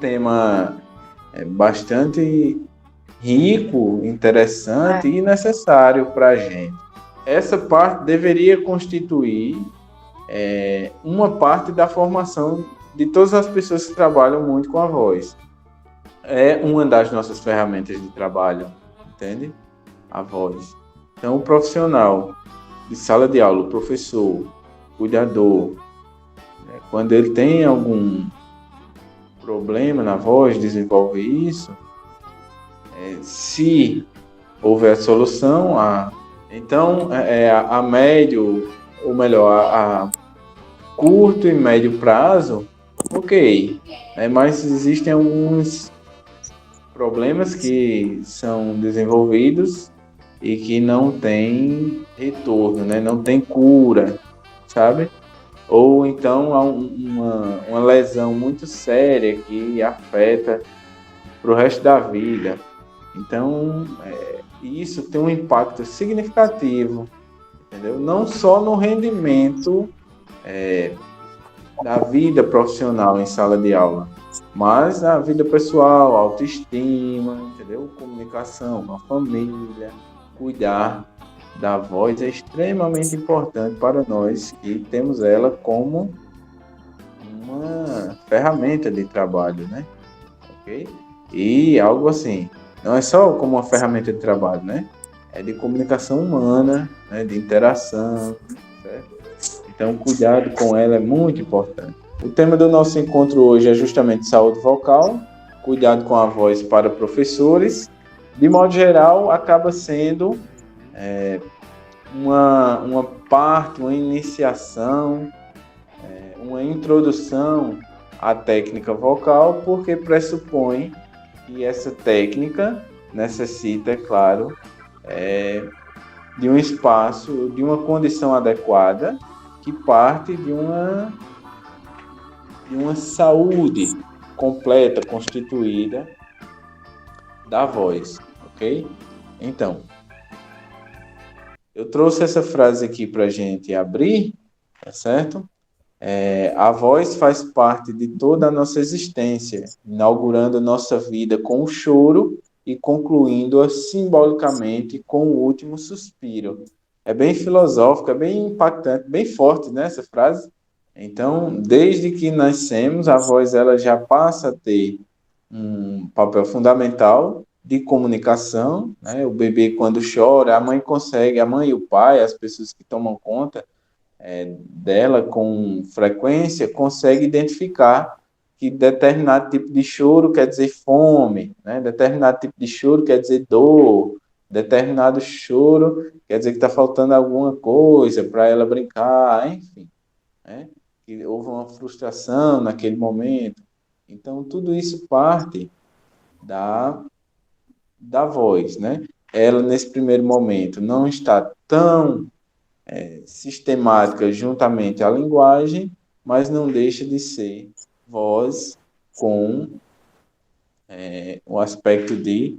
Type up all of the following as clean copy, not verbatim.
tema bastante rico, interessante e necessário para a gente. Essa parte deveria constituir uma parte da formação de todas as pessoas que trabalham muito com a voz. É uma das nossas ferramentas de trabalho, entende? A voz. Então, o profissional de sala de aula, o professor, cuidador, quando ele tem algum problema na voz, desenvolve isso, se houver a solução, então a médio, ou melhor, a curto e médio prazo, ok, mas existem alguns problemas que são desenvolvidos e que não tem retorno, né? Não tem cura, sabe? Ou então há uma lesão muito séria que afeta para o resto da vida. Então, isso tem um impacto significativo, entendeu? Não só no rendimento da vida profissional em sala de aula, mas na vida pessoal, autoestima, entendeu? Comunicação com a família, cuidar da voz é extremamente importante para nós que temos ela como uma ferramenta de trabalho, né? Ok? E algo assim, não é só como uma ferramenta de trabalho, né? É de comunicação humana, né? De interação, certo? Então, cuidado com ela é muito importante. O tema do nosso encontro hoje é justamente saúde vocal, cuidado com a voz para professores. De modo geral, acaba sendo uma parte, uma iniciação, uma introdução à técnica vocal, porque pressupõe que essa técnica necessita, é claro, de um espaço, de uma condição adequada, que parte de uma saúde completa, constituída da voz, ok? Então, eu trouxe essa frase aqui para a gente abrir, tá certo? A voz faz parte de toda a nossa existência, inaugurando nossa vida com o choro e concluindo-a simbolicamente com o último suspiro. É bem filosófico, é bem impactante, bem forte, né, essa frase? Então, desde que nascemos, a voz ela já passa a ter um papel fundamental de comunicação, né? O bebê quando chora, a mãe e o pai, as pessoas que tomam conta dela com frequência, consegue identificar que determinado tipo de choro quer dizer fome, né? Determinado tipo de choro quer dizer dor, determinado choro quer dizer que está faltando alguma coisa para ela brincar, enfim, né? Que houve uma frustração naquele momento. Então, tudo isso parte da voz, né? Ela, nesse primeiro momento, não está tão sistemática juntamente à linguagem, mas não deixa de ser voz com o aspecto de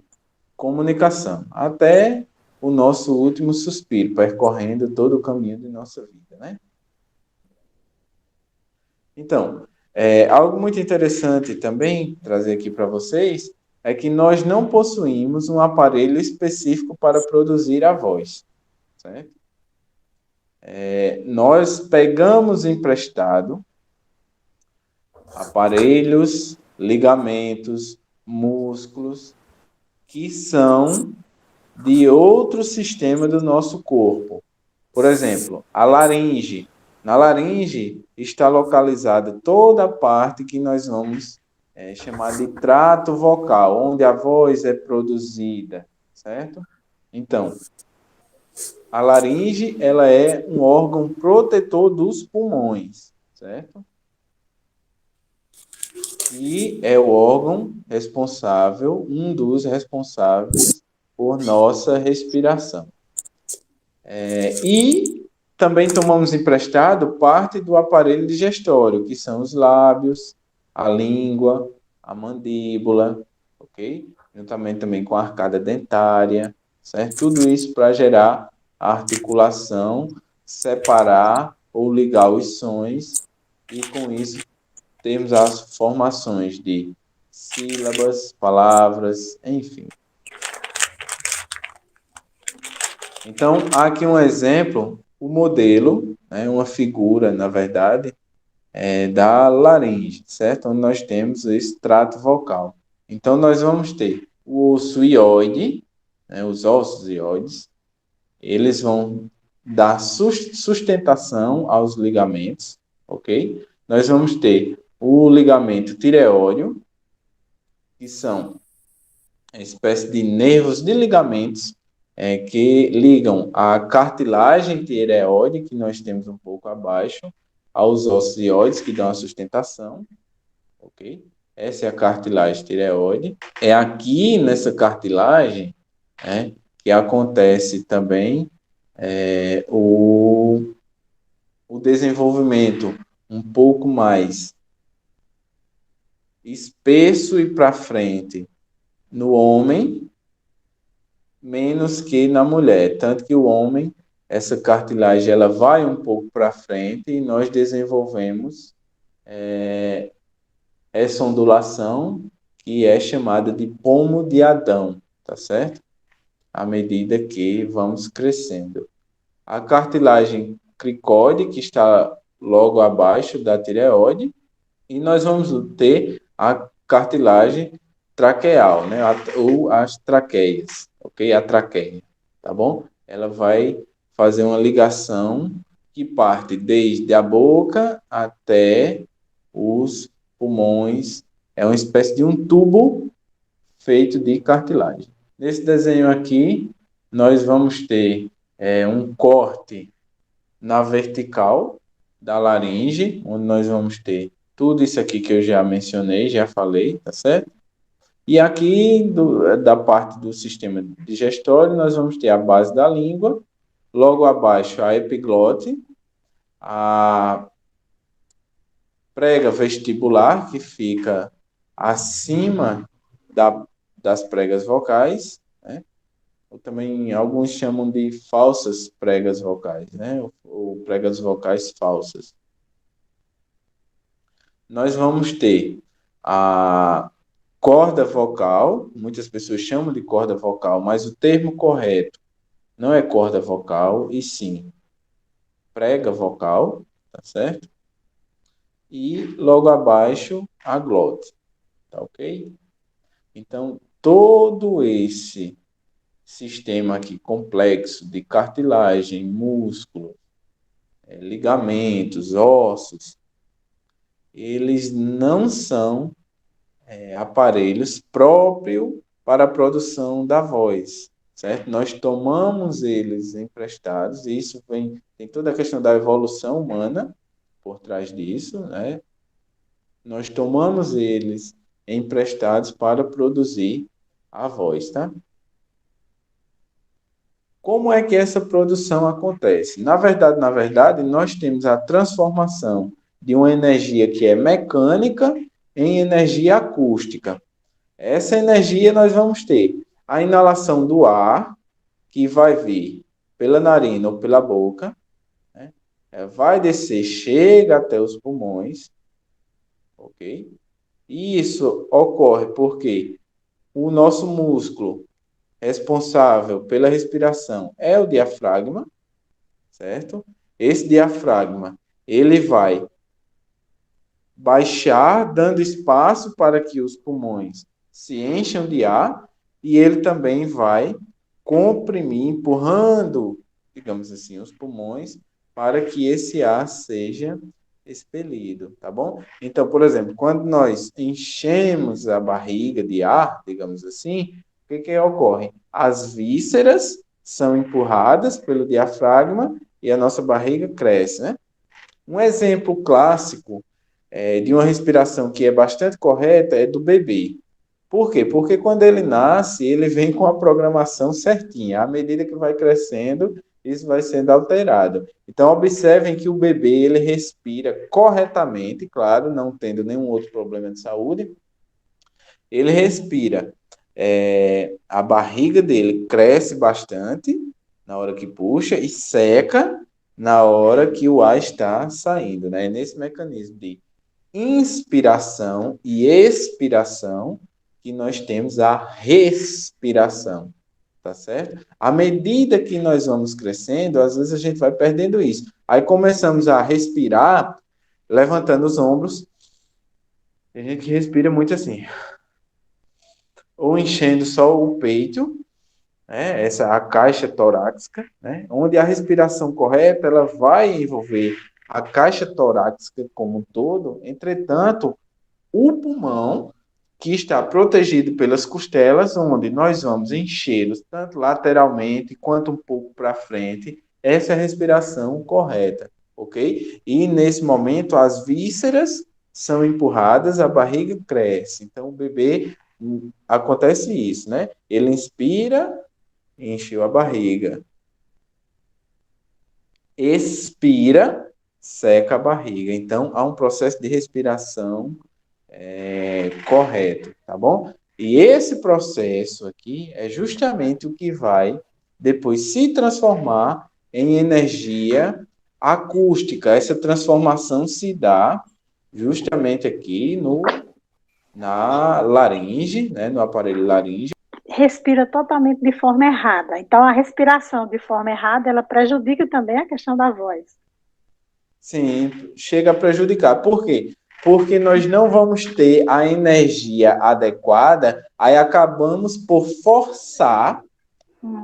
comunicação, até o nosso último suspiro, percorrendo todo o caminho de nossa vida, né? Então, algo muito interessante também trazer aqui para vocês é que nós não possuímos um aparelho específico para produzir a voz, certo? Nós pegamos emprestado aparelhos, ligamentos, músculos que são de outro sistema do nosso corpo. Por exemplo, a laringe. Na laringe está localizada toda a parte que nós vamos chamar de trato vocal, onde a voz é produzida, certo? Então, a laringe ela é um órgão protetor dos pulmões, certo? E é o órgão responsável, um dos responsáveis por nossa respiração. E também tomamos emprestado parte do aparelho digestório, que são os lábios, a língua, a mandíbula, ok? Juntamente também com a arcada dentária, certo? Tudo isso para gerar a articulação, separar ou ligar os sons e com isso temos as formações de sílabas, palavras, enfim. Então, há aqui um exemplo, o modelo, né, uma figura, na verdade, da laringe, certo? Onde nós temos esse trato vocal. Então, nós vamos ter o osso ióide, né, os ossos ióides, eles vão dar sustentação aos ligamentos, ok? Nós vamos ter o ligamento tireoide, que são uma espécie de nervos de ligamentos que ligam a cartilagem tireoide, que nós temos um pouco abaixo, aos ossos ióides, que dão a sustentação, ok? Essa é a cartilagem tireoide. É aqui nessa cartilagem que acontece também o desenvolvimento um pouco mais espesso e para frente no homem, menos que na mulher. Tanto que o homem, essa cartilagem, ela vai um pouco para frente e nós desenvolvemos essa ondulação que é chamada de pomo de Adão, tá certo? À medida que vamos crescendo. A cartilagem cricóide, que está logo abaixo da tireoide, e nós vamos ter a cartilagem traqueal, né? Ou as traqueias, ok? A traqueia, tá bom? Ela vai fazer uma ligação que parte desde a boca até os pulmões. É uma espécie de um tubo feito de cartilagem. Nesse desenho aqui, nós vamos ter um corte na vertical da laringe, onde nós vamos ter tudo isso aqui que eu já mencionei, já falei, tá certo? E aqui, da parte do sistema digestório, nós vamos ter a base da língua, logo abaixo a epiglote, a prega vestibular, que fica acima das pregas vocais, né? Ou também alguns chamam de falsas pregas vocais, né? Ou pregas vocais falsas. Nós vamos ter a corda vocal, muitas pessoas chamam de corda vocal, mas o termo correto não é corda vocal, e sim prega vocal, tá certo? E logo abaixo a glote, tá ok? Então, todo esse sistema aqui complexo de cartilagem, músculo, ligamentos, ossos, eles não são aparelhos próprios para a produção da voz, certo? Nós tomamos eles emprestados, e isso tem toda a questão da evolução humana por trás disso, né? Nós tomamos eles emprestados para produzir a voz, tá? Como é que essa produção acontece? Na verdade, nós temos a transformação de uma energia que é mecânica em energia acústica. Essa energia nós vamos ter a inalação do ar, que vai vir pela narina ou pela boca, né? Vai descer, chega até os pulmões, ok? E isso ocorre porque o nosso músculo responsável pela respiração é o diafragma, certo? Esse diafragma, ele vai baixar, dando espaço para que os pulmões se encham de ar, e ele também vai comprimir, empurrando, digamos assim, os pulmões para que esse ar seja expelido, tá bom? Então, por exemplo, quando nós enchemos a barriga de ar, digamos assim, o que ocorre? As vísceras são empurradas pelo diafragma e a nossa barriga cresce, né? Um exemplo clássico de uma respiração que é bastante correta é do bebê. Por quê? Porque quando ele nasce, ele vem com a programação certinha. À medida que vai crescendo, isso vai sendo alterado. Então, observem que o bebê ele respira corretamente, claro, não tendo nenhum outro problema de saúde. Ele respira. A barriga dele cresce bastante na hora que puxa e seca na hora que o ar está saindo, né? Nesse mecanismo de inspiração e expiração que nós temos a respiração, tá certo? À medida que nós vamos crescendo, às vezes a gente vai perdendo isso. Aí começamos a respirar, levantando os ombros. Tem gente que respira muito assim, ou enchendo só o peito, né? Essa é a caixa torácica, né? Onde a respiração correta ela vai envolver a caixa torácica como um todo. Entretanto, o pulmão, que está protegido pelas costelas, onde nós vamos enchê-los tanto lateralmente quanto um pouco para frente. Essa é a respiração correta, ok? E nesse momento as vísceras são empurradas, a barriga cresce. Então o bebê acontece isso, né? Ele inspira, encheu a barriga. Expira, seca a barriga. Então há um processo de respiração correto, tá bom? E esse processo aqui é justamente o que vai depois se transformar em energia acústica. Essa transformação se dá justamente aqui na laringe, né, no aparelho laríngeo. Respira totalmente de forma errada. Então, a respiração de forma errada, ela prejudica também a questão da voz. Sim, chega a prejudicar. Por quê? Porque nós não vamos ter a energia adequada, aí acabamos por forçar,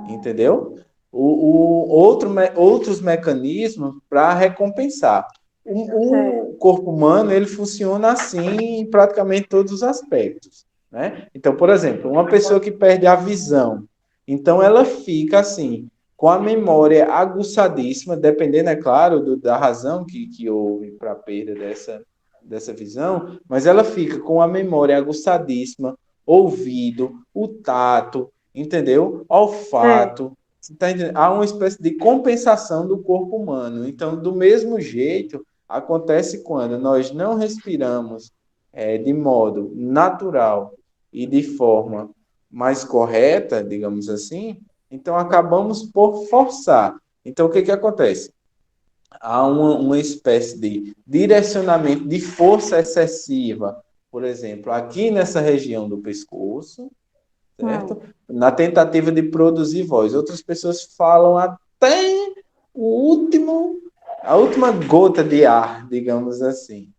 entendeu? Outros mecanismos para recompensar. O corpo humano ele funciona assim em praticamente todos os aspectos, né? Então, por exemplo, uma pessoa que perde a visão, então ela fica assim, com a memória aguçadíssima, dependendo, é claro, da razão que houve para a perda dessa visão, mas ela fica com a memória aguçadíssima, ouvido, o tato, entendeu? Olfato. Tá entendendo? Há uma espécie de compensação do corpo humano. Então, do mesmo jeito, acontece quando nós não respiramos de modo natural e de forma mais correta, digamos assim, então acabamos por forçar. Então, o que que acontece? Há uma espécie de direcionamento de força excessiva, por exemplo, aqui nessa região do pescoço, certo? Na tentativa de produzir voz. Outras pessoas falam até a última gota de ar, digamos assim,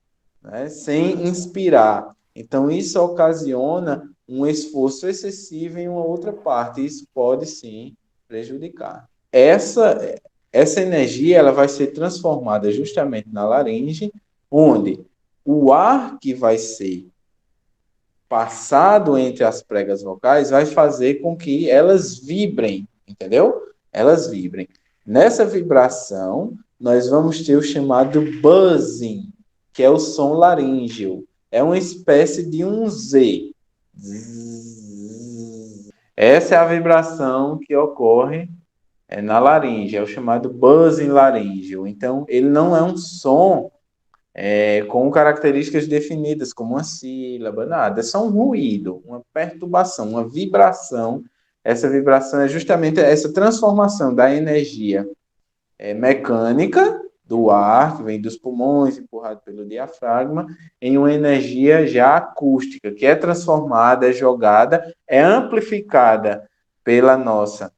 né? Sem inspirar. Então, isso ocasiona um esforço excessivo em uma outra parte. Isso pode, sim, prejudicar. Essa energia ela vai ser transformada justamente na laringe, onde o ar que vai ser passado entre as pregas vocais vai fazer com que elas vibrem, entendeu? Elas vibrem. Nessa vibração, nós vamos ter o chamado buzzing, que é o som laríngeo. É uma espécie de um Z. Essa é a vibração que ocorre na laringe, é o chamado buzzing laríngeo. Então, ele não é um som com características definidas como uma sílaba, nada. É só um ruído, uma perturbação, uma vibração. Essa vibração é justamente essa transformação da energia mecânica do ar, que vem dos pulmões, empurrado pelo diafragma, em uma energia já acústica, que é transformada, é jogada, é amplificada pela nossa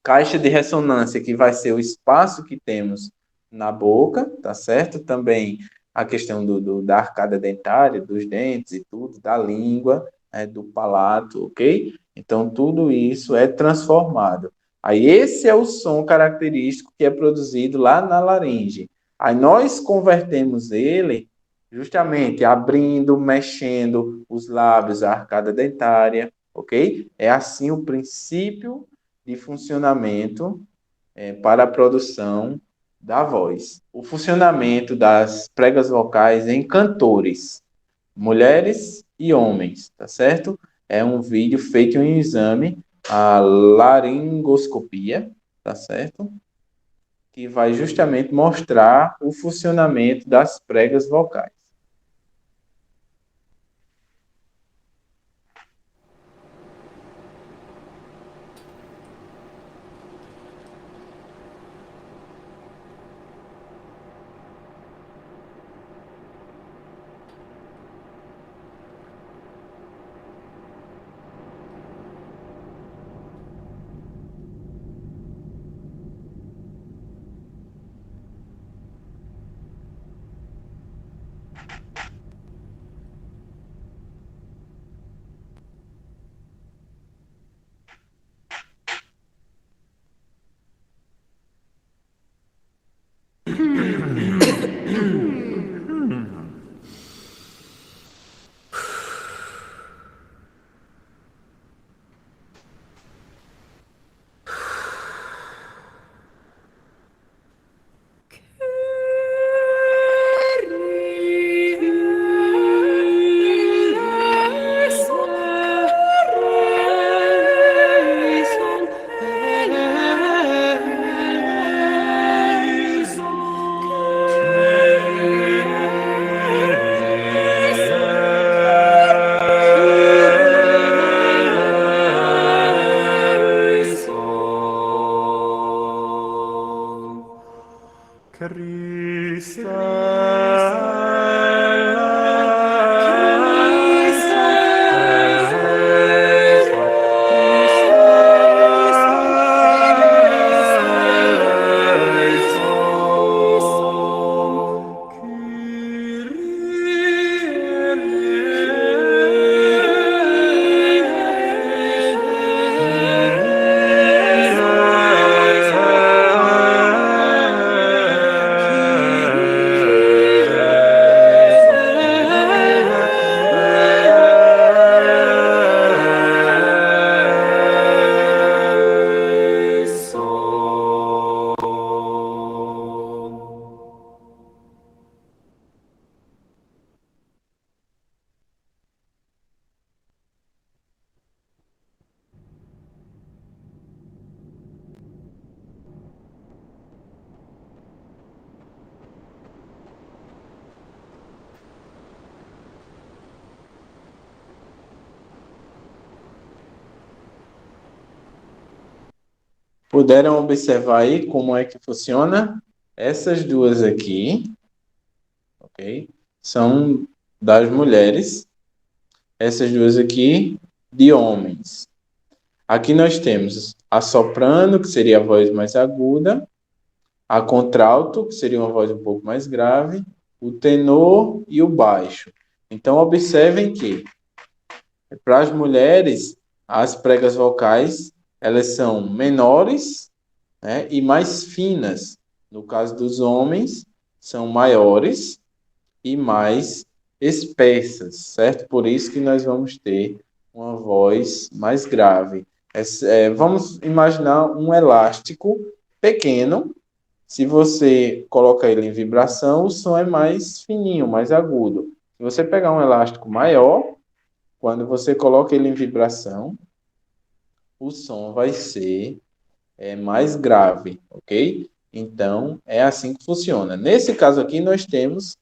caixa de ressonância, que vai ser o espaço que temos na boca, tá certo? Também a questão da arcada dentária, dos dentes e tudo, da língua, do palato, ok? Então, tudo isso é transformado. Aí, esse é o som característico que é produzido lá na laringe. Aí, nós convertemos ele justamente abrindo, mexendo os lábios, a arcada dentária, ok? É assim o princípio de funcionamento para a produção da voz. O funcionamento das pregas vocais em cantores, mulheres e homens, tá certo? É um vídeo feito em um exame, a laringoscopia, tá certo? Que vai justamente mostrar o funcionamento das pregas vocais. Puderam observar aí como é que funciona? Essas duas aqui, ok? São das mulheres. Essas duas aqui, de homens. Aqui nós temos a soprano, que seria a voz mais aguda, a contralto, que seria uma voz um pouco mais grave, o tenor e o baixo. Então, observem que, para as mulheres, as pregas vocais, elas são menores, né, e mais finas. No caso dos homens, são maiores e mais espessas, certo? Por isso que nós vamos ter uma voz mais grave. Vamos imaginar um elástico pequeno. Se você coloca ele em vibração, o som é mais fininho, mais agudo. Se você pegar um elástico maior, quando você coloca ele em vibração, o som vai ser mais grave, ok? Então, é assim que funciona. Nesse caso aqui, nós temos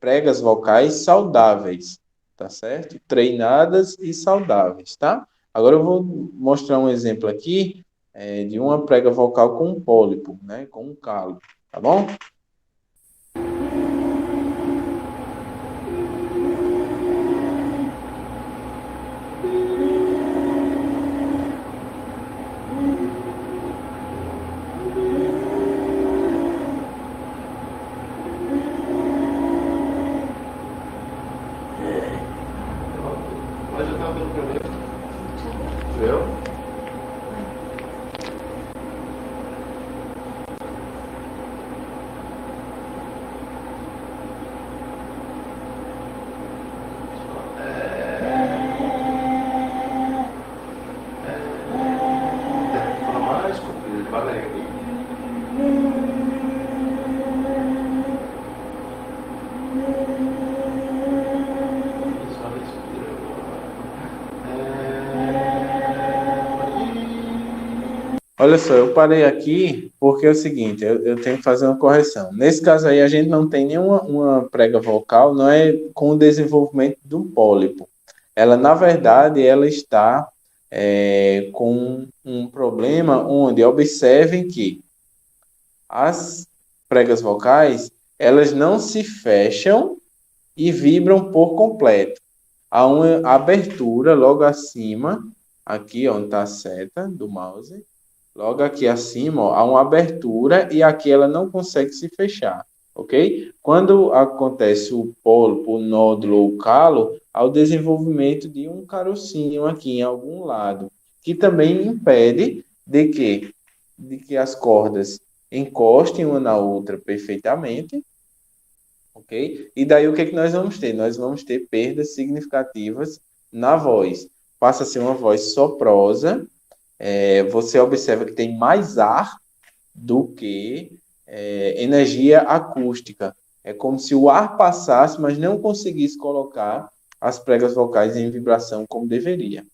pregas vocais saudáveis, tá certo? Treinadas e saudáveis, tá? Agora eu vou mostrar um exemplo aqui de uma prega vocal com um pólipo, né? Com um calo, tá bom? Mas já estava pelo primeiro. Viu? Fala mais, devagar. Olha só, eu parei aqui porque é o seguinte, eu tenho que fazer uma correção. Nesse caso aí, a gente não tem nenhuma uma prega vocal, não é com o desenvolvimento do pólipo. Ela, na verdade, ela está com um problema onde, observem que as pregas vocais, elas não se fecham e vibram por completo. Há uma abertura logo acima, aqui onde está a seta do mouse, logo aqui acima, ó, há uma abertura e aqui ela não consegue se fechar, ok? Quando acontece o pólipo, o nódulo ou o calo, há o desenvolvimento de um carocinho aqui em algum lado, que também impede de que as cordas encostem uma na outra perfeitamente, ok? E daí o que é que nós vamos ter? Nós vamos ter perdas significativas na voz. Passa a ser uma voz soprosa, você observa que tem mais ar do que energia acústica. É como se o ar passasse, mas não conseguisse colocar as pregas vocais em vibração como deveria.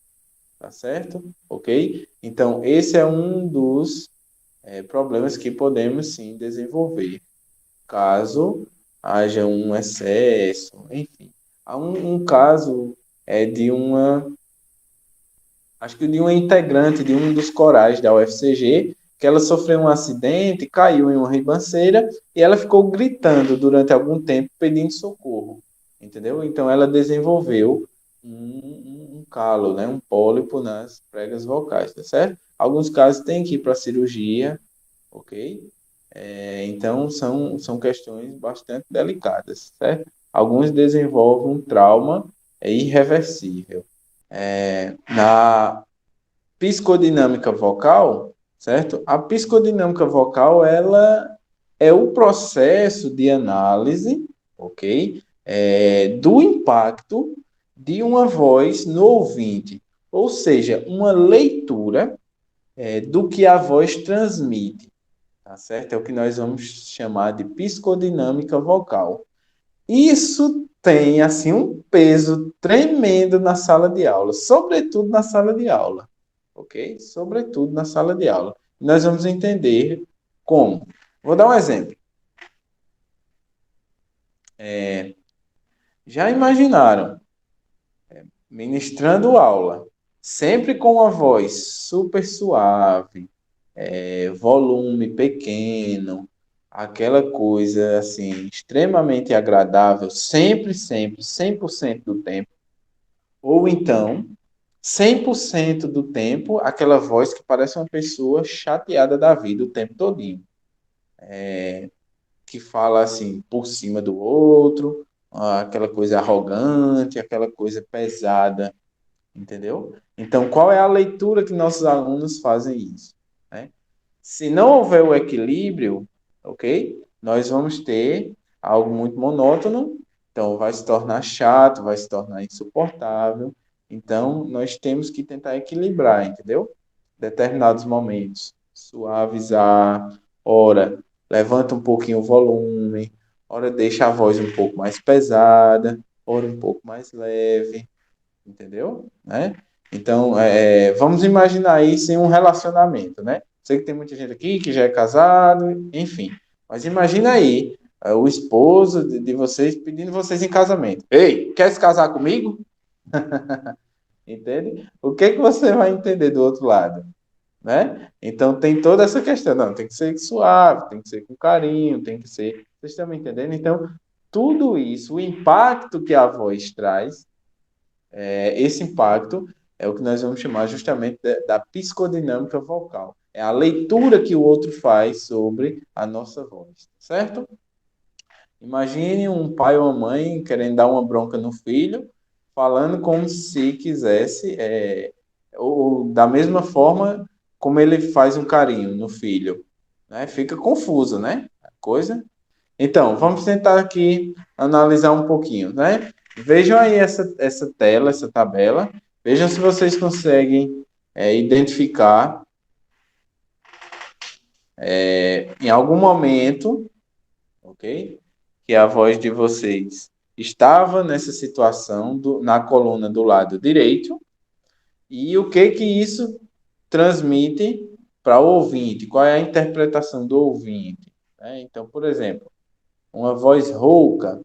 Tá certo? Ok? Então, esse é um dos problemas que podemos sim desenvolver, caso haja um excesso, enfim. Há um caso de uma, acho que de uma integrante de um dos corais da UFCG, que ela sofreu um acidente, caiu em uma ribanceira e ela ficou gritando durante algum tempo pedindo socorro, entendeu? Então ela desenvolveu um calo, né, um pólipo nas pregas vocais, tá certo? Alguns casos tem que ir para cirurgia, ok? Então são questões bastante delicadas, certo? Alguns desenvolvem um trauma irreversível. Na psicodinâmica vocal, certo? A psicodinâmica vocal, ela é o processo de análise, ok? Do impacto de uma voz no ouvinte, ou seja, uma leitura do que a voz transmite, tá certo? É o que nós vamos chamar de psicodinâmica vocal. Isso tem assim um peso tremendo na sala de aula, sobretudo na sala de aula, ok? Sobretudo na sala de aula. Nós vamos entender como. Vou dar um exemplo. Já imaginaram ministrando aula, sempre com uma voz super suave, volume pequeno, aquela coisa assim extremamente agradável, sempre, sempre, 100% do tempo. Ou então, 100% do tempo, aquela voz que parece uma pessoa chateada da vida o tempo todinho. Que fala assim, por cima do outro, aquela coisa arrogante, aquela coisa pesada, entendeu? Então, qual é a leitura que nossos alunos fazem isso? Né? Se não houver o equilíbrio, ok? Nós vamos ter algo muito monótono, então vai se tornar chato, vai se tornar insuportável. Então, nós temos que tentar equilibrar, entendeu? Determinados momentos. Suavizar, ora, levanta um pouquinho o volume, ora, deixa a voz um pouco mais pesada, ora, um pouco mais leve, entendeu? Né? Então, vamos imaginar isso em um relacionamento, né? Sei que tem muita gente aqui que já é casado, enfim. Mas imagina aí, o esposo de vocês pedindo vocês em casamento. Ei, quer se casar comigo? Entende? O que que você vai entender do outro lado? Né? Então tem toda essa questão. Não, tem que ser suave, tem que ser com carinho, tem que ser. Vocês estão me entendendo? Então, tudo isso, o impacto que a voz traz, esse impacto é o que nós vamos chamar justamente da psicodinâmica vocal. É a leitura que o outro faz sobre a nossa voz, certo? Imagine um pai ou uma mãe querendo dar uma bronca no filho, falando como se quisesse, ou da mesma forma como ele faz um carinho no filho. Né? Fica confuso, né? A coisa. Então, vamos tentar aqui analisar um pouquinho, né? Vejam aí essa tela, essa tabela. Vejam se vocês conseguem identificar em algum momento, ok? Que a voz de vocês estava nessa situação na coluna do lado direito e o que isso transmite para o ouvinte, qual é a interpretação do ouvinte. Né? Então, por exemplo, uma voz rouca,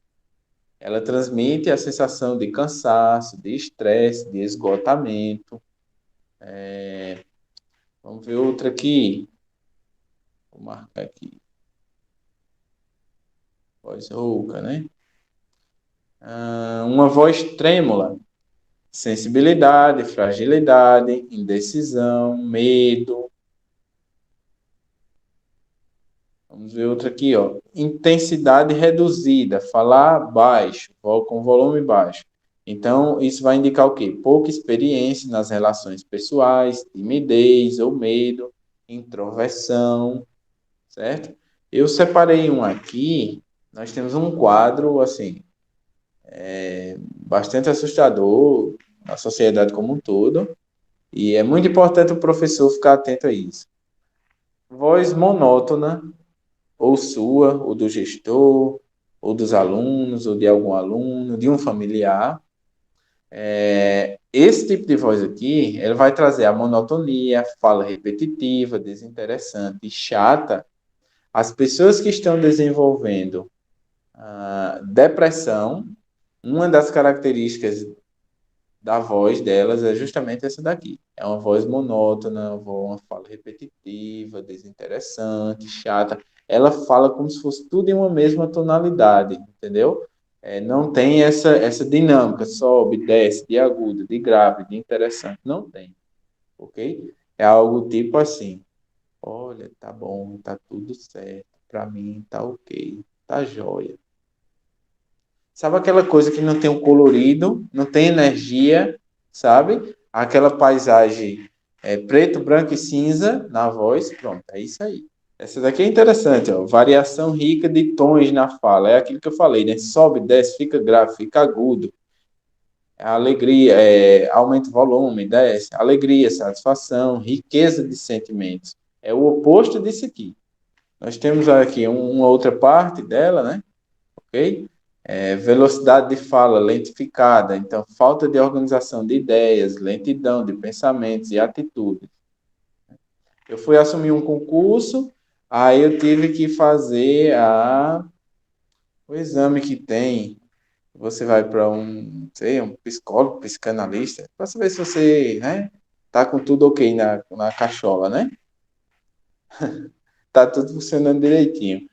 ela transmite a sensação de cansaço, de estresse, de esgotamento. Vamos ver outra aqui. Vou marcar aqui. Voz rouca, né? Uma voz trêmula. Sensibilidade, fragilidade, indecisão, medo. Vamos ver outra aqui, ó. Intensidade reduzida, falar baixo, com volume baixo. Então, isso vai indicar o quê? Pouca experiência nas relações pessoais, timidez ou medo, introversão, certo? Eu separei um aqui, nós temos um quadro, assim, bastante assustador na sociedade como um todo, e é muito importante o professor ficar atento a isso. Voz monótona, ou sua, ou do gestor, ou dos alunos, ou de algum aluno, de um familiar. Esse tipo de voz aqui, ele vai trazer a monotonia, fala repetitiva, desinteressante, chata. As pessoas que estão desenvolvendo depressão, uma das características da voz delas é justamente essa daqui. é uma voz monótona, uma fala repetitiva, desinteressante, chata. Ela fala como se fosse tudo em uma mesma tonalidade, entendeu? Não tem essa dinâmica, sobe, desce, de agudo, de grave, de interessante. Não tem, ok? É algo tipo assim, olha, tá bom, tá tudo certo, pra mim tá ok, tá jóia. Sabe aquela coisa que não tem um colorido, não tem energia, sabe? Aquela paisagem preto, branco e cinza na voz, pronto, é isso aí. Essa daqui é interessante, ó. Variação rica de tons na fala. É aquilo que eu falei, né? Sobe, desce, fica grave, fica agudo. Alegria, aumenta o volume, desce. Alegria, satisfação, riqueza de sentimentos. É o oposto disso aqui. Nós temos aqui uma outra parte dela, né? Ok? Velocidade de fala lentificada, então falta de organização de ideias, lentidão de pensamentos e atitudes. Eu fui assumir um concurso, aí eu tive que fazer o exame que tem. Você vai para um psicólogo, psicanalista, para saber se você, né, tá com tudo ok na cachola, né? Tá tudo funcionando direitinho.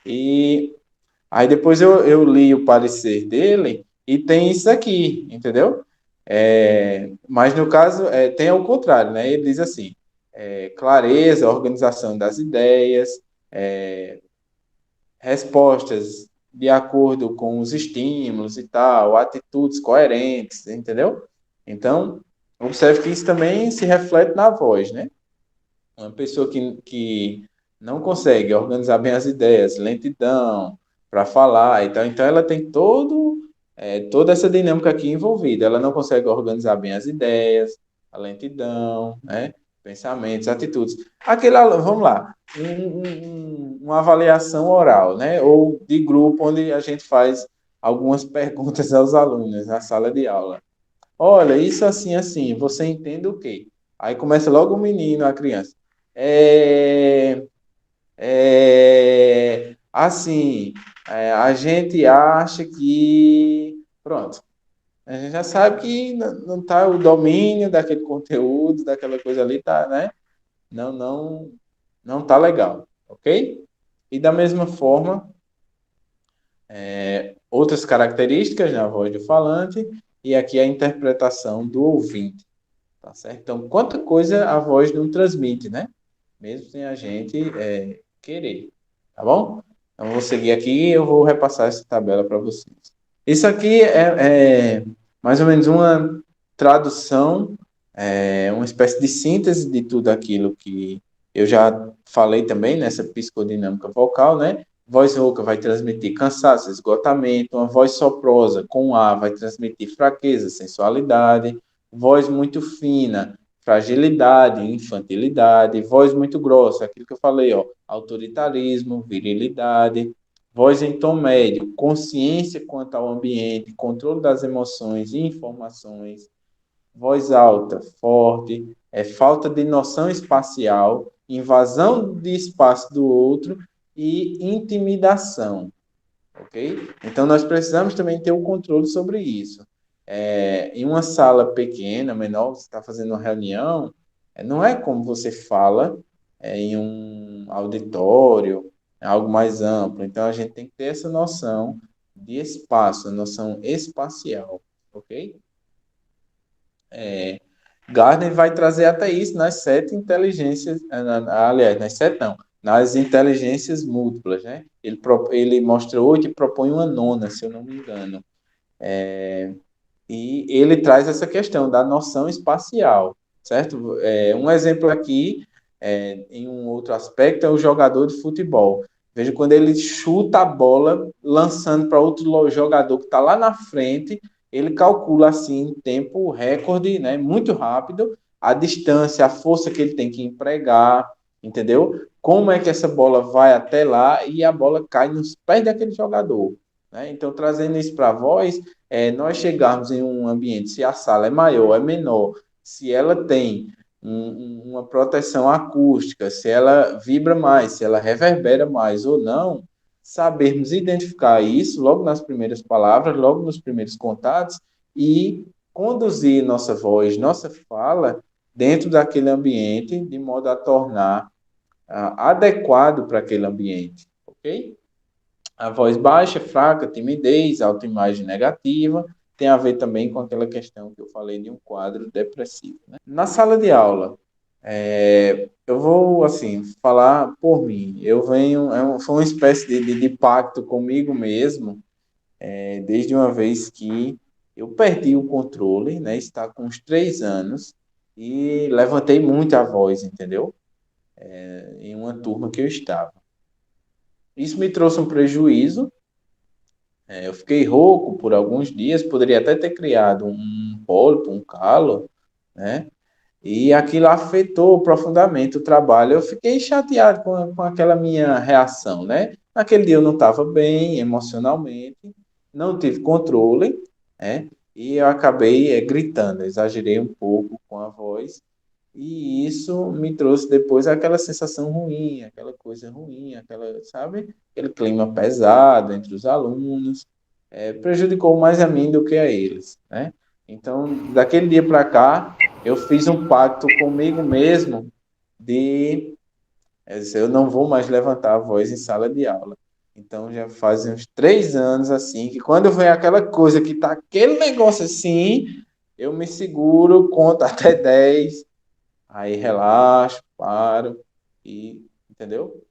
E aí depois eu li o parecer dele e tem isso aqui, entendeu? Mas no caso tem ao contrário, né? Ele diz assim, clareza, organização das ideias, é, respostas de acordo com os estímulos e tal, atitudes coerentes, entendeu? Então, observe que isso também se reflete na voz, né? Uma pessoa que não consegue organizar bem as ideias, lentidão para falar e tal, então ela tem toda essa dinâmica aqui envolvida. Ela não consegue organizar bem as ideias, a lentidão, né? Pensamentos, atitudes. Vamos lá, uma avaliação oral, né? Ou de grupo, onde a gente faz algumas perguntas aos alunos na sala de aula. Olha, isso assim, assim, você entende o quê? Aí começa logo o menino, a criança. É, assim, a gente acha que. Pronto. A gente já sabe que não tá o domínio daquele conteúdo, daquela coisa ali, tá, né? Não, não, não tá legal, ok? E da mesma forma, outras características na voz do falante e aqui a interpretação do ouvinte, tá certo? Então, quanta coisa a voz não transmite, né? Mesmo sem a gente querer, tá bom? Então, vou seguir aqui e eu vou repassar essa tabela para vocês. Isso aqui é mais ou menos uma tradução, uma espécie de síntese de tudo aquilo que eu já falei também nessa psicodinâmica vocal, né? Voz rouca vai transmitir cansaço, esgotamento. Uma voz soprosa com A vai transmitir fraqueza, sensualidade. Voz muito fina, fragilidade, infantilidade. Voz muito grossa, aquilo que eu falei, ó, autoritarismo, virilidade. Voz em tom médio, consciência quanto ao ambiente, controle das emoções e informações. Voz alta, forte, falta de noção espacial, invasão de espaço do outro e intimidação, ok? Então, nós precisamos também ter o controle sobre isso. Em uma sala pequena, menor, você está fazendo uma reunião, não é como você fala em um auditório, é algo mais amplo. Então, a gente tem que ter essa noção de espaço, noção espacial, ok? Gardner vai trazer até isso nas 7 inteligências, aliás, nas 7 não, nas inteligências múltiplas, né? Ele mostra 8 e propõe uma nona, se eu não me engano. E ele traz essa questão da noção espacial, certo? Um exemplo aqui, em um outro aspecto, é o jogador de futebol. Veja quando ele chuta a bola, lançando para outro jogador que está lá na frente, ele calcula assim, em tempo recorde, né, muito rápido, a distância, a força que ele tem que empregar, entendeu? Como é que essa bola vai até lá e a bola cai nos pés daquele jogador, né? Então, trazendo isso para a voz, nós chegarmos em um ambiente, se a sala é maior, é menor, se ela tem uma proteção acústica, se ela vibra mais, se ela reverbera mais ou não, sabermos identificar isso logo nas primeiras palavras, logo nos primeiros contatos e conduzir nossa voz, nossa fala dentro daquele ambiente, de modo a tornar adequado para aquele ambiente, ok? A voz baixa, fraca, timidez, autoimagem negativa, tem a ver também com aquela questão que eu falei de um quadro depressivo, né? Na sala de aula, eu vou, assim, falar por mim. Eu venho, foi uma espécie de pacto comigo mesmo, desde uma vez que eu perdi o controle, né? Está com uns 3 anos e levantei muito a voz, entendeu? Em uma turma que eu estava. Isso me trouxe um prejuízo. Eu fiquei rouco por alguns dias, poderia até ter criado um pólipo, um calo, né? E aquilo afetou profundamente o trabalho. Eu fiquei chateado com aquela minha reação, né? Naquele dia eu não estava bem emocionalmente, não tive controle, né? E eu acabei gritando, exagerei um pouco com a voz. E isso me trouxe depois aquela sensação ruim, aquela coisa ruim, aquela, sabe? Aquele clima pesado entre os alunos. Prejudicou mais a mim do que a eles, né? Então, daquele dia para cá, eu fiz um pacto comigo mesmo de eu não vou mais levantar a voz em sala de aula. Então, já fazem uns 3 anos assim, que quando vem aquela coisa que tá aquele negócio assim, eu me seguro, conto até 10, aí relaxo, paro e, entendeu?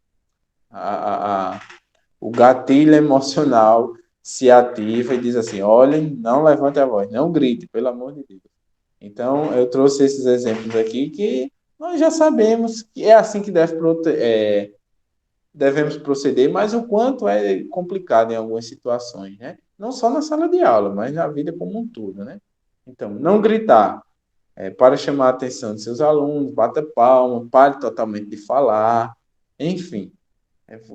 O gatilho emocional se ativa e diz assim: olhem, não levante a voz, não grite, pelo amor de Deus. Então, eu trouxe esses exemplos aqui que nós já sabemos que é assim que devemos proceder, mas o quanto é complicado em algumas situações, né? Não só na sala de aula, mas na vida como um todo, né? Então, não gritar, para chamar a atenção de seus alunos, bata palma, pare totalmente de falar, enfim.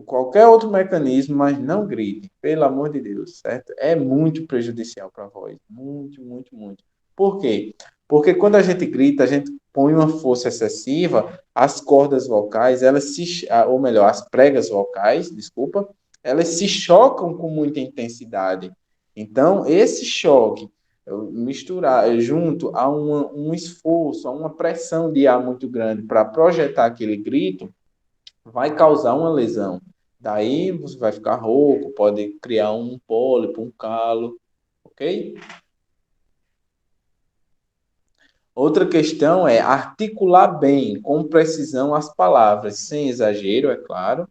Qualquer outro mecanismo, mas não grite, pelo amor de Deus, certo? É muito prejudicial para a voz, muito, muito, muito. Por quê? Porque quando a gente grita, a gente põe uma força excessiva, as cordas vocais, ou melhor, as pregas vocais, desculpa, elas se chocam com muita intensidade. Então, esse choque, misturar junto a um esforço, a uma pressão de ar muito grande para projetar aquele grito, vai causar uma lesão. Daí você vai ficar rouco, pode criar um pólipo, um calo, ok? Outra questão é articular bem, com precisão, as palavras, sem exagero, é claro.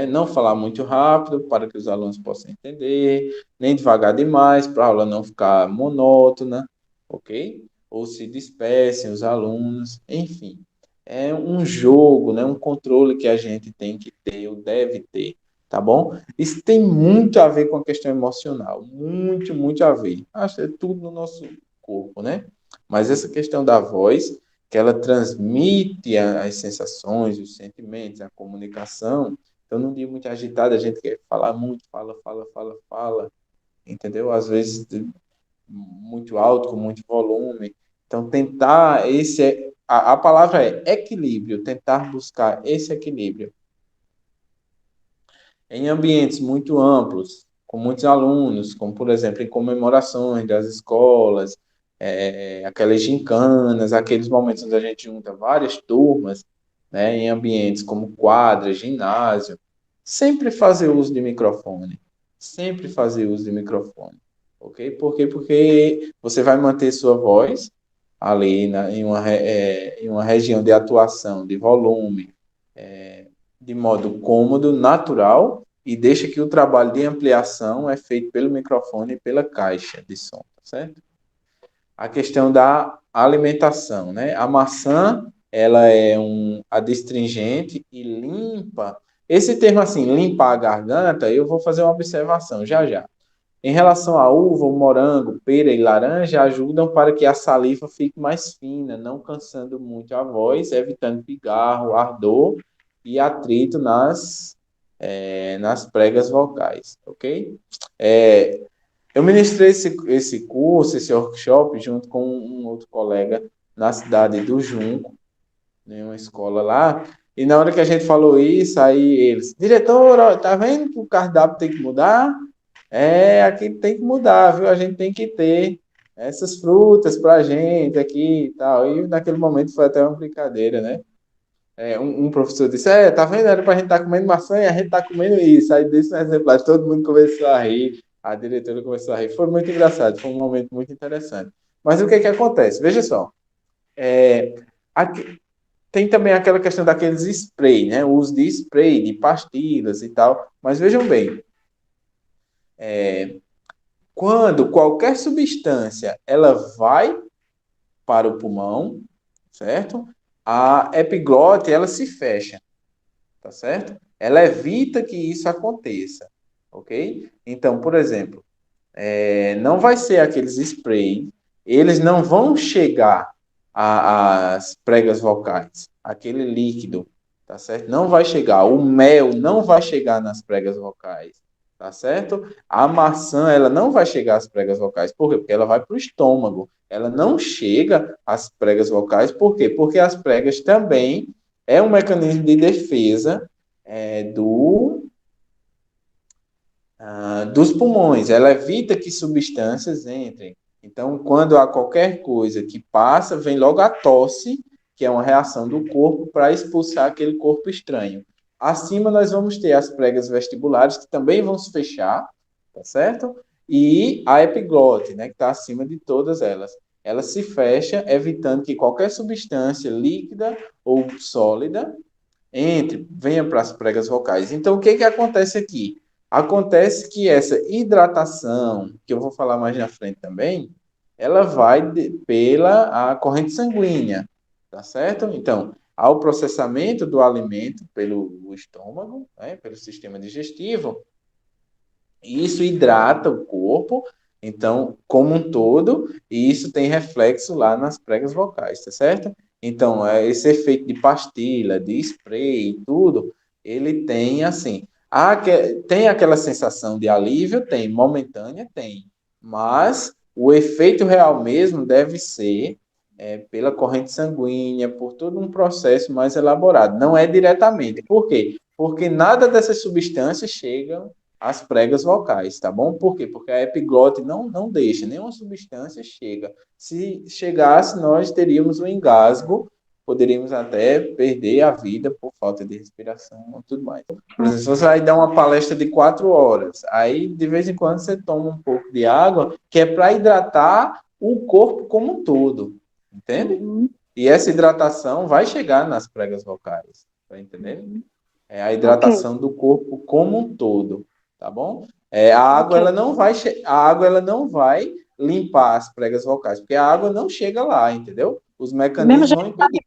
Não falar muito rápido para que os alunos possam entender, nem devagar demais para a aula não ficar monótona, ok? Ou se dispersem os alunos, enfim. É um jogo, né? Um controle que a gente tem que ter, ou deve ter, tá bom? Isso tem muito a ver com a questão emocional, muito, muito a ver. Acho que é tudo no nosso corpo, né? Mas essa questão da voz, que ela transmite as sensações, os sentimentos, a comunicação. Então, num dia muito agitado, a gente quer falar muito, fala, entendeu? Às vezes muito alto, com muito volume. Então, tentar a palavra é equilíbrio, tentar buscar esse equilíbrio. Em ambientes muito amplos, com muitos alunos, como, por exemplo, em comemorações das escolas, aquelas gincanas, aqueles momentos onde a gente junta várias turmas, né, em ambientes como quadra, ginásio, sempre fazer uso de microfone. Sempre fazer uso de microfone. Ok? Por quê? Porque você vai manter sua voz ali em uma região de atuação, de volume, de modo cômodo, natural, e deixa que o trabalho de ampliação é feito pelo microfone e pela caixa de som, tá certo? A questão da alimentação, né? A maçã, ela é um adstringente e limpa. Esse termo assim, limpar a garganta, eu vou fazer uma observação já já. Em relação à uva, o morango, pera e laranja ajudam para que a saliva fique mais fina, não cansando muito a voz, evitando pigarro, ardor e atrito nas pregas vocais, ok? Eu ministrei esse curso, esse workshop, junto com um outro colega na cidade do Junco, em uma escola lá, e na hora que a gente falou isso, aí eles, diretor, ó, tá vendo que o cardápio tem que mudar? Aqui tem que mudar, viu? A gente tem que ter essas frutas pra gente aqui e tal. E naquele momento foi até uma brincadeira, né? Um professor disse, tá vendo? Era pra gente estar comendo maçã e a gente tá comendo isso. Aí desse um exemplar, todo mundo começou a rir, a diretora começou a rir. Foi muito engraçado, foi um momento muito interessante. Mas o que que acontece? Veja só, é, aqui- tem também aquela questão daqueles spray, né? O uso de spray, de pastilhas e tal. Mas vejam bem, quando qualquer substância ela vai para o pulmão, certo? A epiglote ela se fecha, tá certo? Ela evita que isso aconteça, ok? Então, por exemplo, não vai ser aqueles spray, eles não vão chegar às pregas vocais, aquele líquido, tá certo? Não vai chegar, o mel não vai chegar nas pregas vocais, tá certo? A maçã, ela não vai chegar às pregas vocais, por quê? Porque ela vai para o estômago, ela não chega às pregas vocais, por quê? Porque as pregas também é um mecanismo de defesa dos pulmões. Ela evita que substâncias entrem. Então, quando há qualquer coisa que passa, vem logo a tosse, que é uma reação do corpo para expulsar aquele corpo estranho. Acima, nós vamos ter as pregas vestibulares, que também vão se fechar, tá certo? E a epiglote, né, que está acima de todas elas. Ela se fecha, evitando que qualquer substância líquida ou sólida venha para as pregas vocais. Então, o que que acontece aqui? Acontece que essa hidratação, que eu vou falar mais na frente também, ela vai pela a corrente sanguínea, tá certo? Então, ao processamento do alimento pelo estômago, né, pelo sistema digestivo, isso hidrata o corpo, então, como um todo, e isso tem reflexo lá nas pregas vocais, tá certo? Então, esse efeito de pastilha, de spray e tudo, ele tem assim, tem aquela sensação de alívio, tem, momentânea, tem, mas o efeito real mesmo deve ser pela corrente sanguínea, por todo um processo mais elaborado, não é diretamente. Por quê? Porque nada dessas substâncias chegam as pregas vocais, tá bom? Por quê? Porque a epiglote não deixa, nenhuma substância chega. Se chegasse, nós teríamos um engasgo, poderíamos até perder a vida por falta de respiração e tudo mais. Por exemplo, se você vai dar uma palestra de 4 horas, aí de vez em quando você toma um pouco de água, que é para hidratar o corpo como um todo, entende? Uhum. E essa hidratação vai chegar nas pregas vocais, tá entendendo? É a hidratação do corpo como um todo, tá bom? A água ela não vai limpar as pregas vocais, porque a água não chega lá, entendeu? Os Do mesmo mecanismos jeito, vão impedir.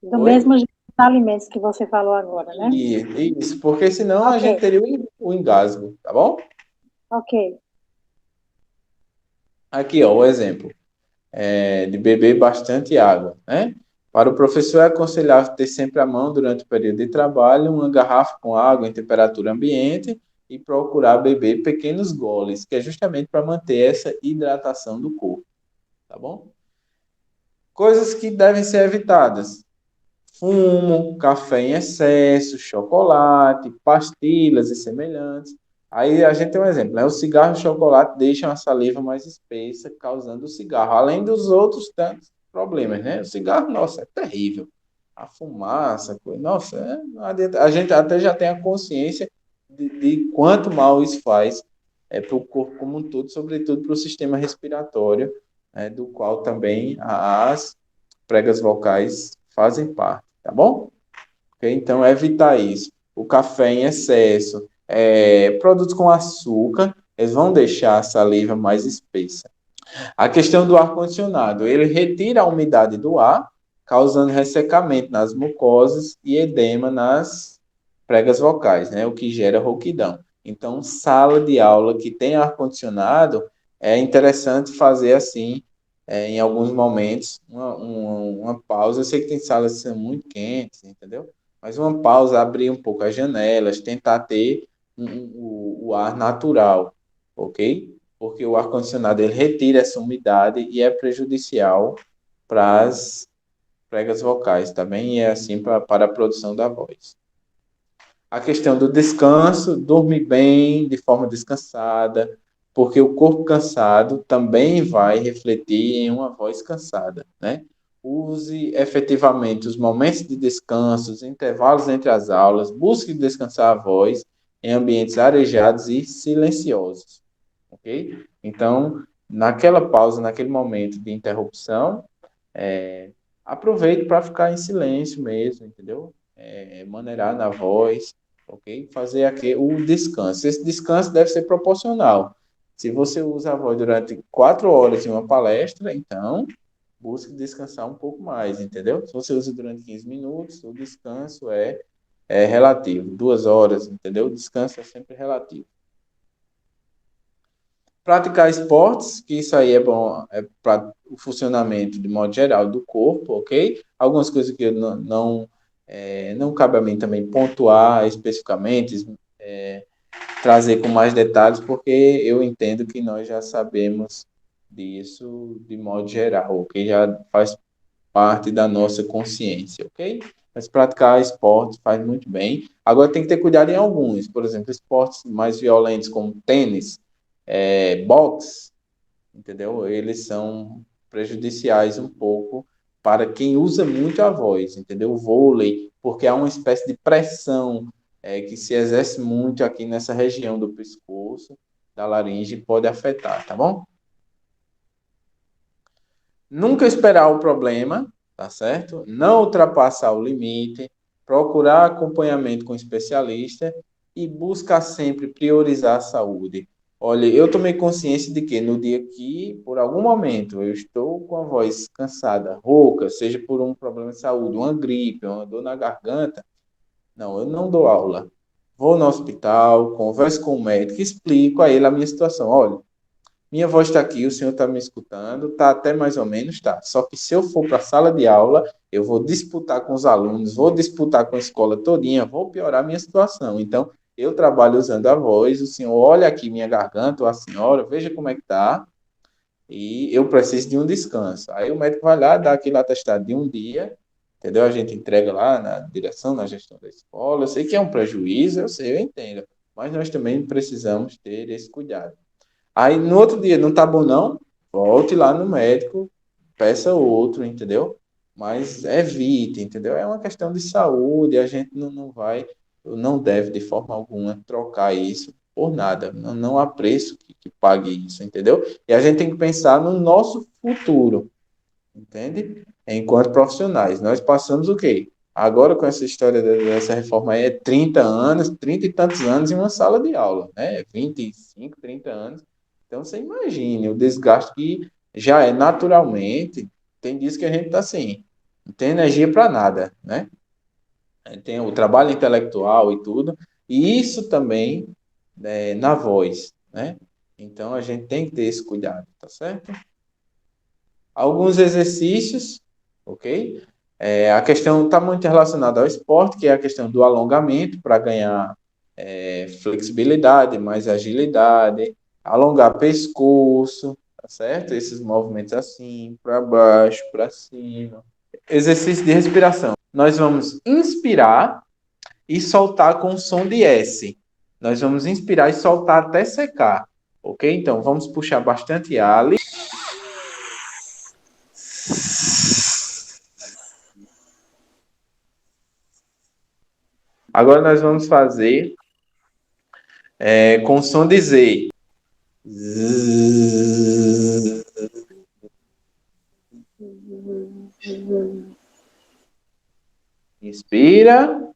do Oi? mesmo jeito dos alimentos que você falou agora, né? Isso, porque senão a gente Ok, teria o engasgo, tá bom? ok. Aqui, ó, o exemplo de beber bastante água, né? Para o professor é aconselhável ter sempre à mão, durante o período de trabalho, uma garrafa com água em temperatura ambiente e procurar beber pequenos goles, que é justamente para manter essa hidratação do corpo, tá bom? Coisas que devem ser evitadas: fumo, café em excesso, chocolate, pastilhas e semelhantes. Aí a gente tem um exemplo, né? O cigarro e o chocolate deixam a saliva mais espessa, causando o cigarro, além dos outros tantos problemas, né? O cigarro, nossa, é terrível. A fumaça, nossa, não adianta. A gente até já tem a consciência de quanto mal isso faz para o corpo como um todo, sobretudo para o sistema respiratório, né, do qual também as pregas vocais fazem parte, tá bom? Okay? Então, evitar isso. O café em excesso, produtos com açúcar, eles vão deixar a saliva mais espessa. A questão do ar-condicionado, ele retira a umidade do ar, causando ressecamento nas mucosas e edema nas pregas vocais, né? O que gera rouquidão. Então, sala de aula que tem ar-condicionado, é interessante fazer assim, em alguns momentos, uma pausa. Eu sei que tem salas que são muito quentes, entendeu? Mas uma pausa, abrir um pouco as janelas, tentar ter o ar natural, ok? Porque o ar-condicionado ele retira essa umidade e é prejudicial para as pregas vocais, também e é assim para a produção da voz. A questão do descanso, dormir bem, de forma descansada, porque o corpo cansado também vai refletir em uma voz cansada, né? Use efetivamente os momentos de descanso, os intervalos entre as aulas, busque descansar a voz em ambientes arejados e silenciosos, ok? Então, naquela pausa, naquele momento de interrupção, aproveite para ficar em silêncio mesmo, entendeu? Maneirar na voz, ok? Fazer aqui o descanso. Esse descanso deve ser proporcional. Se você usa a voz durante 4 horas em uma palestra, então busque descansar um pouco mais, entendeu? Se você usa durante 15 minutos, o descanso é relativo. 2 horas, entendeu? O descanso é sempre relativo. Praticar esportes, que isso aí é bom para o funcionamento de modo geral do corpo, ok? Algumas coisas que eu não cabe a mim também pontuar especificamente, trazer com mais detalhes, porque eu entendo que nós já sabemos disso de modo geral, ok? Já faz parte da nossa consciência, ok? Mas praticar esportes faz muito bem. Agora tem que ter cuidado em alguns, por exemplo, esportes mais violentos como tênis, boxe, entendeu? Eles são prejudiciais um pouco para quem usa muito a voz, entendeu? O vôlei, porque há uma espécie de pressão que se exerce muito aqui nessa região do pescoço, da laringe, pode afetar, tá bom? Nunca esperar o problema, tá certo? Não ultrapassar o limite, procurar acompanhamento com especialista e buscar sempre priorizar a saúde. Olha, eu tomei consciência de que no dia que, por algum momento, eu estou com a voz cansada, rouca, seja por um problema de saúde, uma gripe, uma dor na garganta, não, eu não dou aula. Vou no hospital, converso com o médico, explico a ele a minha situação. Olha, minha voz está aqui, o senhor está me escutando, está até mais ou menos, tá. Só que se eu for para a sala de aula, eu vou disputar com os alunos, vou disputar com a escola todinha, vou piorar a minha situação. Então, eu trabalho usando a voz, o senhor olha aqui minha garganta, ou a senhora, veja como é que está, e eu preciso de um descanso. Aí o médico vai lá, dá aquele atestado de um dia, entendeu? A gente entrega lá na direção, na gestão da escola. Eu sei que é um prejuízo, eu sei, eu entendo, mas nós também precisamos ter esse cuidado. Aí no outro dia não tá bom não, volte lá no médico, peça outro, entendeu? Mas evite, entendeu? É uma questão de saúde, a gente não deve de forma alguma trocar isso por nada. Não há preço que pague isso, entendeu? E a gente tem que pensar no nosso futuro, entende? Enquanto profissionais, nós passamos o quê? Agora com essa história dessa reforma aí, 30 anos, 30 e tantos anos em uma sala de aula, né? 25, 30 anos. Então, você imagine o desgaste que já é naturalmente. Tem dias que a gente está assim, não tem energia para nada, né? Tem o trabalho intelectual e tudo, e isso também na voz, né? Então, a gente tem que ter esse cuidado, tá certo? Alguns exercícios, ok? A questão está muito relacionada ao esporte, que é a questão do alongamento para ganhar flexibilidade, mais agilidade, alongar pescoço, tá certo? Esses movimentos assim, para baixo, para cima. Exercício de respiração. Nós vamos inspirar e soltar com som de S. Nós vamos inspirar e soltar até secar, ok? Então, vamos puxar bastante ar. Agora nós vamos fazer com som de Z. Inspira.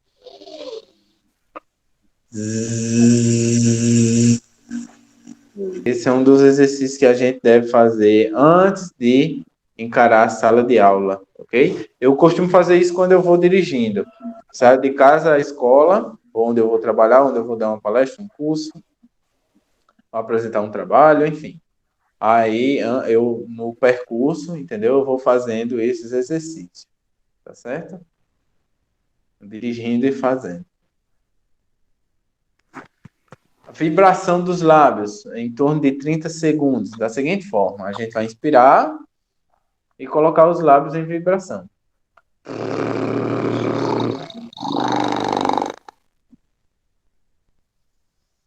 Esse é um dos exercícios que a gente deve fazer antes de encarar a sala de aula, ok? Eu costumo fazer isso quando eu vou dirigindo. Saio de casa à escola, onde eu vou trabalhar, onde eu vou dar uma palestra, um curso, apresentar um trabalho, enfim. Aí eu, no percurso, entendeu? Eu vou fazendo esses exercícios, tá certo? Dirigindo e fazendo. A vibração dos lábios, em torno de 30 segundos, da seguinte forma: a gente vai inspirar e colocar os lábios em vibração.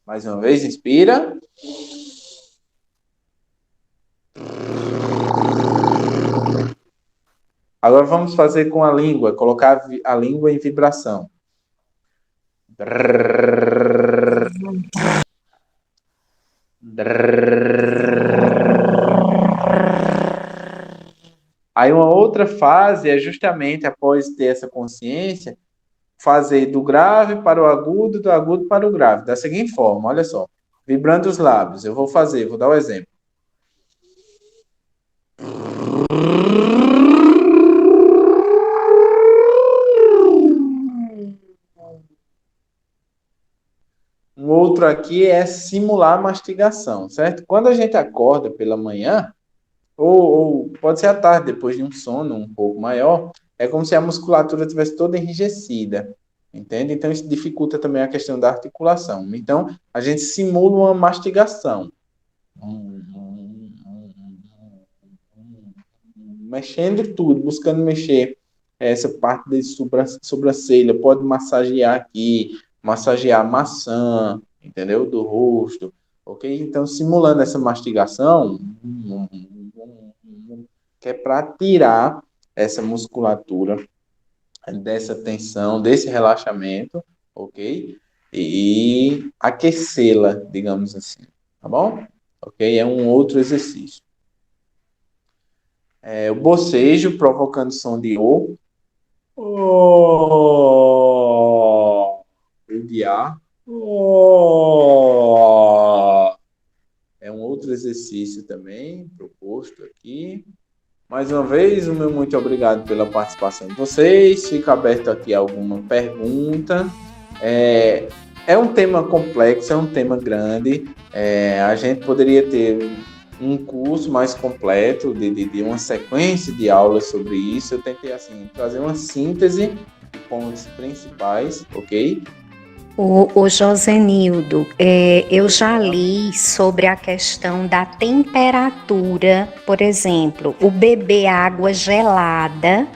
Mais uma vez, inspira. Agora vamos fazer com a língua, colocar a língua em vibração. Aí uma outra fase é justamente após ter essa consciência, fazer do grave para o agudo, do agudo para o grave, da seguinte forma, olha só, vibrando os lábios. Eu vou dar um exemplo. Um outro aqui é simular mastigação, certo? Quando a gente acorda pela manhã, ou pode ser à tarde, depois de um sono um pouco maior, é como se a musculatura tivesse toda enrijecida, entende? Então, isso dificulta também a questão da articulação. Então, a gente simula uma mastigação. Mexendo tudo, buscando mexer essa parte de sobrancelha, pode massagear aqui, massagear a maçã, entendeu? Do rosto, ok? Então, simulando essa mastigação, que é para tirar essa musculatura dessa tensão, desse relaxamento, ok? E aquecê-la, digamos assim, tá bom? Ok? É um outro exercício. O bocejo provocando som de O. O de A. É um outro exercício também proposto aqui. Mais uma vez, o meu muito obrigado pela participação de vocês. Fica aberto aqui alguma pergunta. É um tema complexo, é um tema grande. A gente poderia ter um curso mais completo de uma sequência de aulas sobre isso. Eu tentei assim trazer uma síntese de pontos principais, ok? O Josenildo, eu já li sobre a questão da temperatura, por exemplo, o beber água gelada,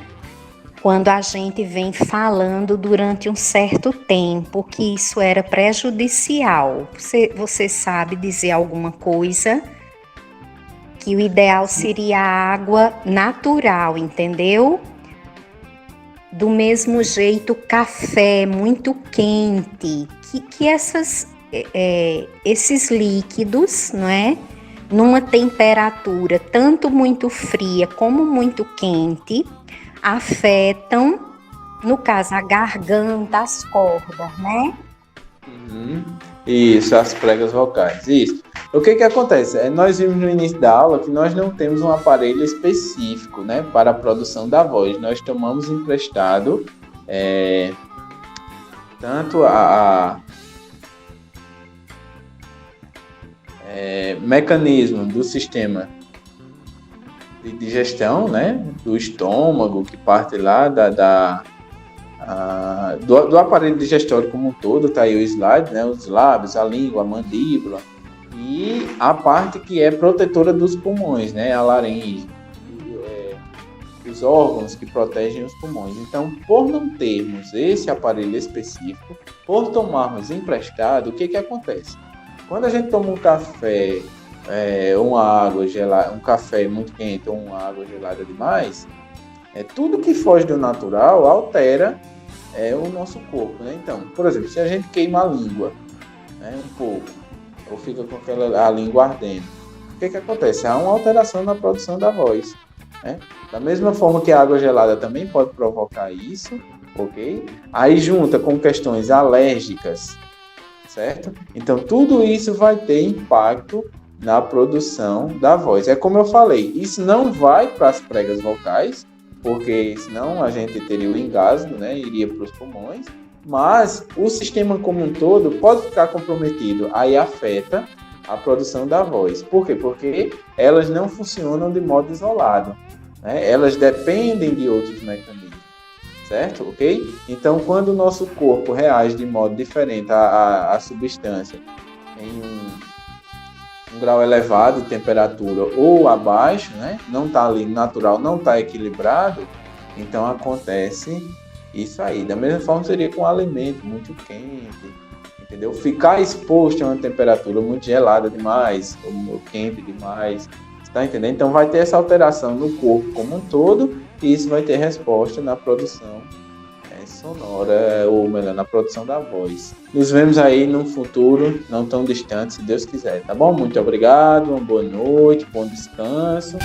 quando a gente vem falando durante um certo tempo que isso era prejudicial. Você sabe dizer alguma coisa? Que o ideal seria a água natural, entendeu? Do mesmo jeito, café muito quente, que esses líquidos, não é? Numa temperatura tanto muito fria como muito quente, afetam, no caso, a garganta, as cordas, né? Isso, as pregas vocais, isso. O que acontece? Nós vimos no início da aula que nós não temos um aparelho específico, né, para a produção da voz. Nós tomamos emprestado tanto mecanismo do sistema de digestão, né, do estômago, que parte lá do aparelho digestório como um todo, tá aí o slide, né, os lábios, a língua, a mandíbula, e a parte que é protetora dos pulmões, né, a laringe, os órgãos que protegem os pulmões. Então, por não termos esse aparelho específico, por tomarmos emprestado, o que acontece? Quando a gente toma um café, uma água gelada, um café muito quente ou uma água gelada demais, tudo que foge do natural altera o nosso corpo, né? Então, por exemplo, se a gente queima a língua, né, um pouco, ou fica com a língua ardendo, o que acontece? Há uma alteração na produção da voz, né? Da mesma forma que a água gelada também pode provocar isso, ok? Aí junta com questões alérgicas, certo? Então, tudo isso vai ter impacto na produção da voz. É como eu falei, isso não vai para as pregas vocais, porque senão a gente teria o engasgo, né? Iria para os pulmões, mas o sistema como um todo pode ficar comprometido, aí afeta a produção da voz. Por quê? Porque elas não funcionam de modo isolado, né? Elas dependem de outros mecanismos, certo? Ok? Então, quando o nosso corpo reage de modo diferente à substância em um grau elevado de temperatura ou abaixo, né? Não está ali natural, não está equilibrado, então acontece isso aí. Da mesma forma seria com um alimento muito quente, entendeu? Ficar exposto a uma temperatura muito gelada demais, ou quente demais, Tá entendendo? Então vai ter essa alteração no corpo como um todo e isso vai ter resposta na produção sonora, ou melhor, na produção da voz. Nos vemos aí num futuro não tão distante, se Deus quiser, tá bom? Muito obrigado, uma boa noite, bom descanso.